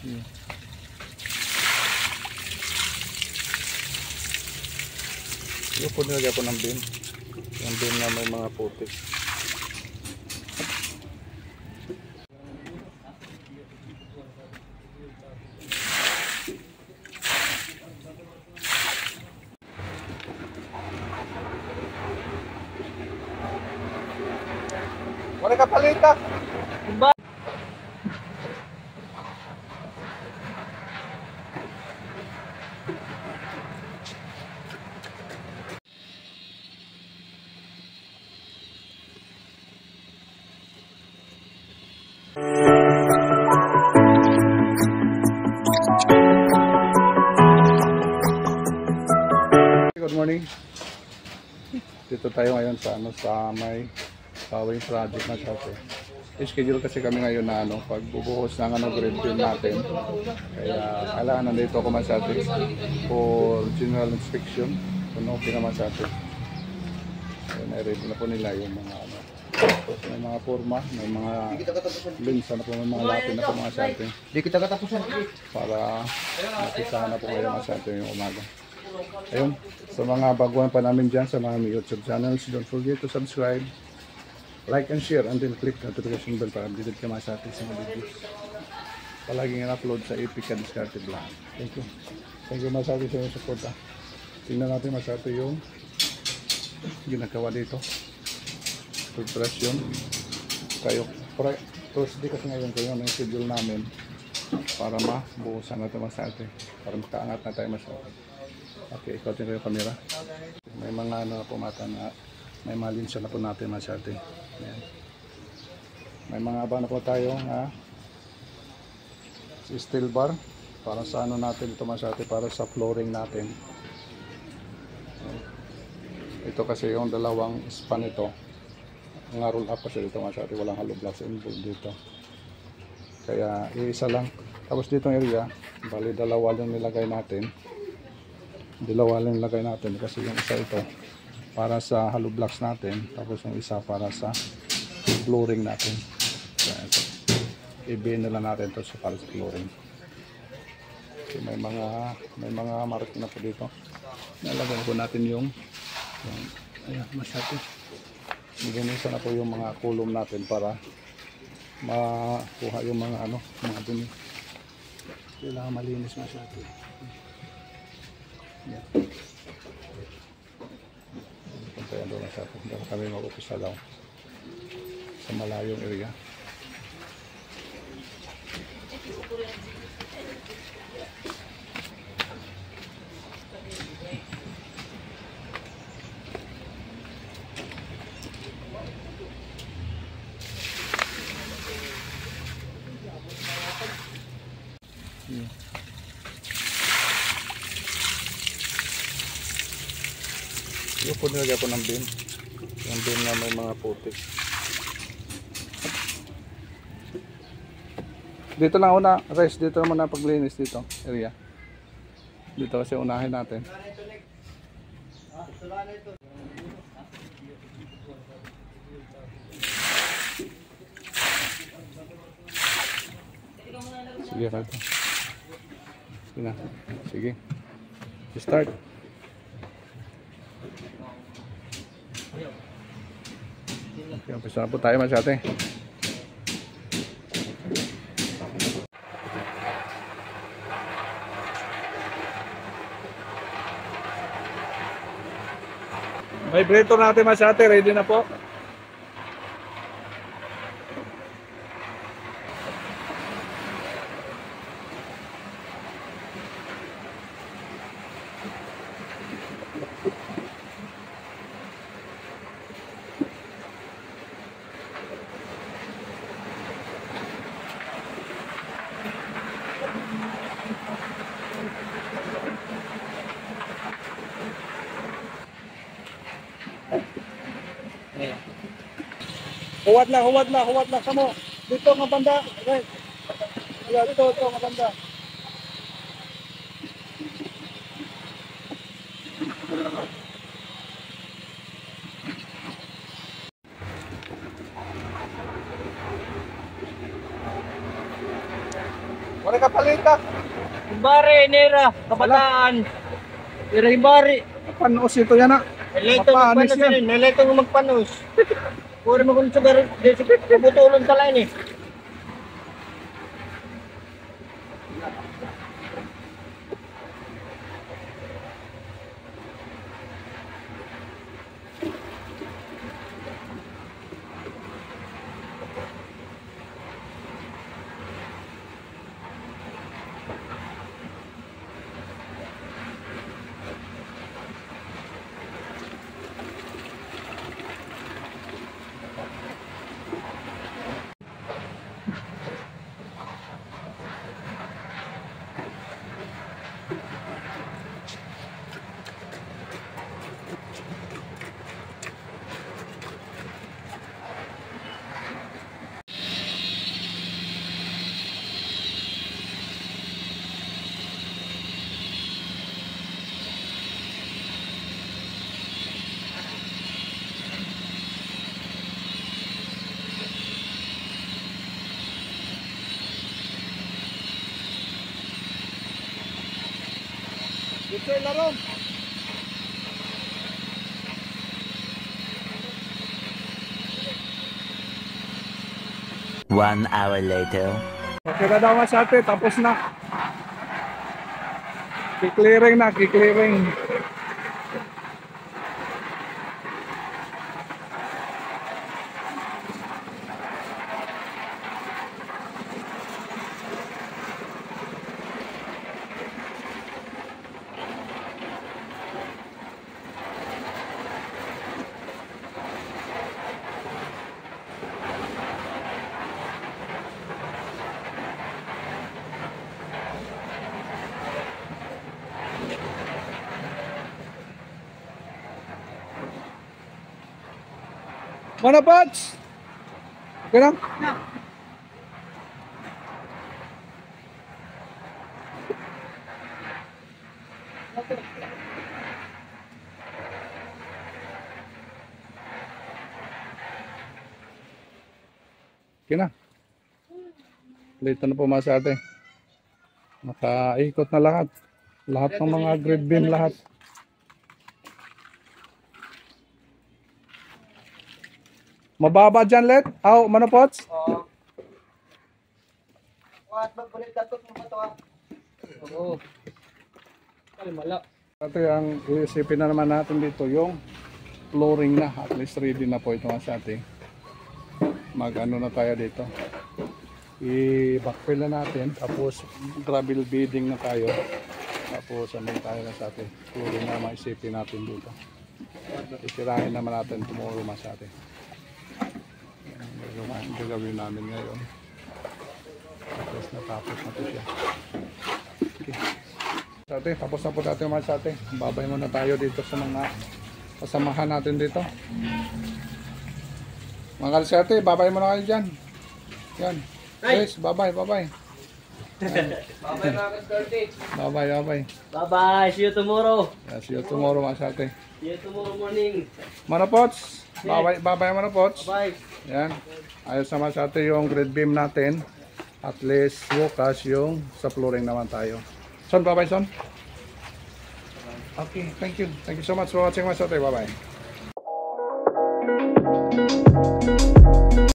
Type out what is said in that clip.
Hmm. Yung po nilagay ko ng bin. Yung bin na may mga puti. Wala ka palita! Diba? Good morning. Dito tayo ngayon sa sa may Pawing project na siya. I-schedule kasi kami ngayon na pagbubuhos ng grade bin natin. Kaya kailangan nandito ako masate for general inspection. Kung okay naman sa atin. Kaya na-ready na po nila yung mga may mga forma, may mga linsa na po, may mga lapin na po mga sa atin. Di kita katapusan. Para napisahan na po ngayon mga sa atin yung umaga. Ayun, sa mga baguhan pa namin dyan sa mga YouTube channels, don't forget to subscribe, like and share, and then click notification bell para updated ka mga sa atin sa mga videos. Palaging in-upload sa Epic and Discarded lang. Thank you. Thank you mga sa atin sa inyong support. Tingnan natin mga sa atin yung ginagawa dito. Preparation. Kayo, Thursday kasi ngayon kayo ng schedule namin para mabuhusan natin mga sa atin. Para makaangat na tayo mas atin. Okay, ikotin ko yung camera. May mga po mata na may malinsya na po natin masyate. May mga aba na po tayo na steel bar para sa natin ito masyate, para sa flooring natin. Ito kasi yung dalawang span ito. Nga roll up kasi dito masyate, walang hollow blocks involved dito. Kaya isa lang. Tapos dito yung area, bali dalawa lang nilagay natin. Dalawa lang nilagay natin kasi yung isa ito para sa hollow blocks natin, tapos yung isa para sa flooring natin. Kaya i-bin nila natin ito para sa flooring. So, may mga mark na po dito. Nalagay po natin yung ayan, masyado. Ginisa na po yung mga kulom natin para makuha yung mga mga dumi. Kailangan malinis masyado. Yan. Puntayan doon sa atin. Dahil kami mag-upisa daw sa malayong area. Yung po nilagay ko ng bin. Yung bin na may mga puti. Dito lang una, rest dito muna paglinis dito, area. Dito kasi unahin natin. Sige, Rato. Sige na. Sige. Start. Okay, umpisa na po tayo masyate. Vibrator natin masyate, ready na po. Huwad na kamo. Dito nga banda, right. Yeah, dito nga banda. Pare kapalita. Ibari, Nera, kabataan. Ibari. Panos ito yan ah. Nalito Mapanis magpanos yan. yun. Nalito magpanos. Puro mo kung sabar. Kabutulong talain eh. Ito yung laro. One hour later. Okay na daw mas ate, tapos na. Kiklearing na, kiklearing. Mana Pots? Okay lang? Okay na. Lito na pumasa ate. Nakaikot na lahat. Lahat ng mga grid beam lahat. Mababa dyan, Let? Aw, Manopots? Oo. What magbulit dapat mo ba ito ah? Oo. Ay, mala. Ate, ang iisipin na naman natin dito, yung flooring na. At least ready na po ito nga sa ating. Mag-ano na tayo dito. I-backfill na natin. Tapos, gravel bedding na tayo. Tapos, ano tayo na sa atin. Flooring na maisipin natin dito. Isirahin naman natin tomorrow mas sa atin. Ang gagawin namin ngayon. Tapos natapos na po siya. Okay. Sate, tapos na po natin mga sate. Babay muna tayo dito sa mga kasamahan natin dito. Mga kalsate, babay muna kayo dyan. Yan. Yes, babay, babay. Bye-bye mga kastorte. Babay, babay. Bye-bye. See you tomorrow. Yeah, see you tomorrow mga sate. See you tomorrow morning. Manopots, babay, babay Manopots. Bye. Yan. Ayos naman sa atin yung grid beam natin. At least bukas yung sa flooring naman tayo. Son, bye-bye son. Okay, thank you. Thank you so much for watching my Bye-bye.